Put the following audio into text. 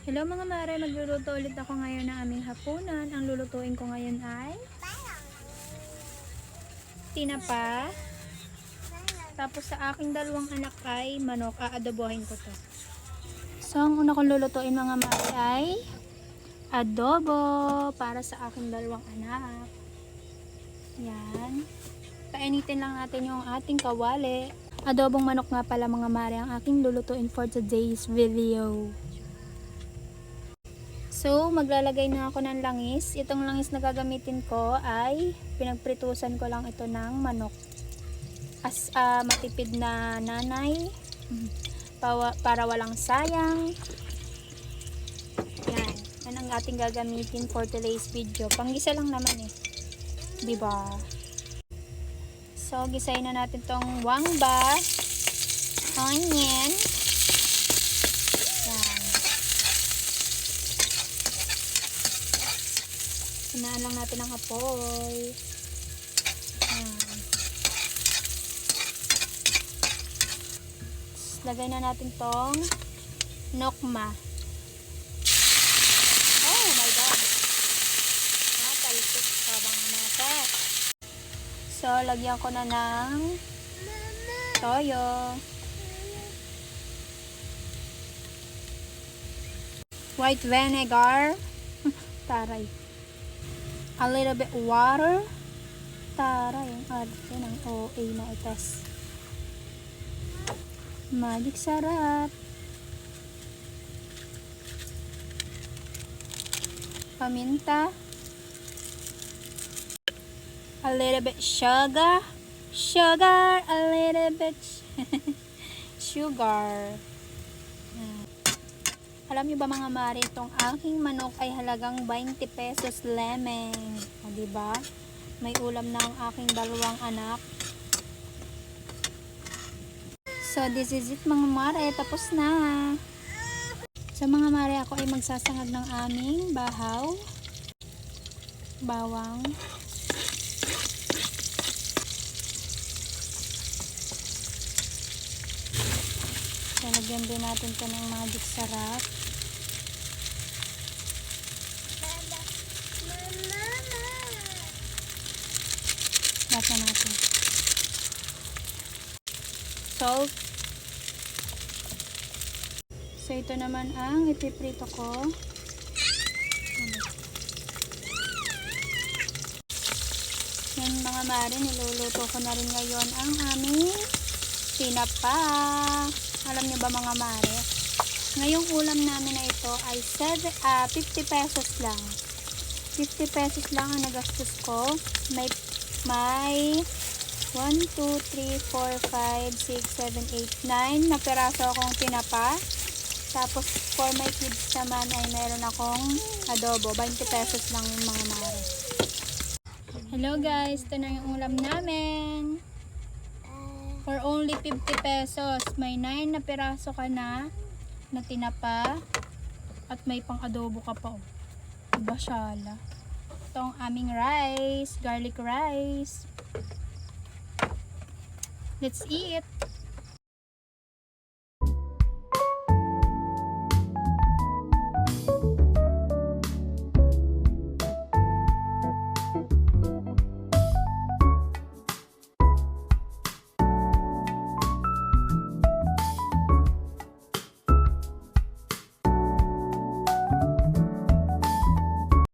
Hello mga mare, magluluto ulit ako ngayon ng aming hapunan. Ang lulutuin ko ngayon ay tinapa. Tapos sa aking dalawang anak ay manok, aadobohin ko to. So ang una kong lulutuin mga mare ay adobo para sa aking dalawang anak. Yan. Painitin lang natin yung ating kawali. Adobong manok nga pala mga mare ang aking lulutuin for today's video. So, maglalagay na ako ng langis. Itong langis na gagamitin ko ay pinagpritusan ko lang ito ng manok. Matipid na nanay. Para walang sayang. Yan. Yan ang ating gagamitin for today's video. Panggisa lang naman eh. Diba? So, gisayin na natin tong wangba, onion. Yan. Hinaan lang natin ang apoy. Yan. Lagay na natin tong nokma. Oh my god. Natalipit pa bang nasa. So, lagyan ko na ng toyo. White vinegar. Taray. A little bit water. Taray. Ang arte ng OA na itas. Magic sarap. Paminta. A little bit sugar. Sugar. A little bit sugar. Alam niyo ba mga mare, itong aking manok ay halagang 20 pesos lemeng. O diba? May ulam na ang aking dalawang anak. So this is it mga mare, tapos na. So mga mare, ako ay magsasangag ng aming bahaw. Bawang. So lagyan din natin ito ng magic sarap. Lahat na natin. Salt. So ito naman ang ipiprito ko. Yan mga mare, niluluto ko na rin ngayon ang aming tinapa. Alam niyo ba mga mare? Ngayong ulam namin na ito ay 50 pesos lang. 50 pesos lang ang nagastos ko. May 1, 2, 3, 4, 5, 6, 7, 8, 9 na peraso akong tinapa. Tapos for my kids naman ay meron akong adobo. 20 pesos lang yung mga mare. Hello guys, ito na yung ulam namin. For only 50 pesos, may 9 na peraso ka na tinapa at may pang adobo ka pa. Oh. Diba syala? Ito ang aming rice, garlic rice. Let's eat!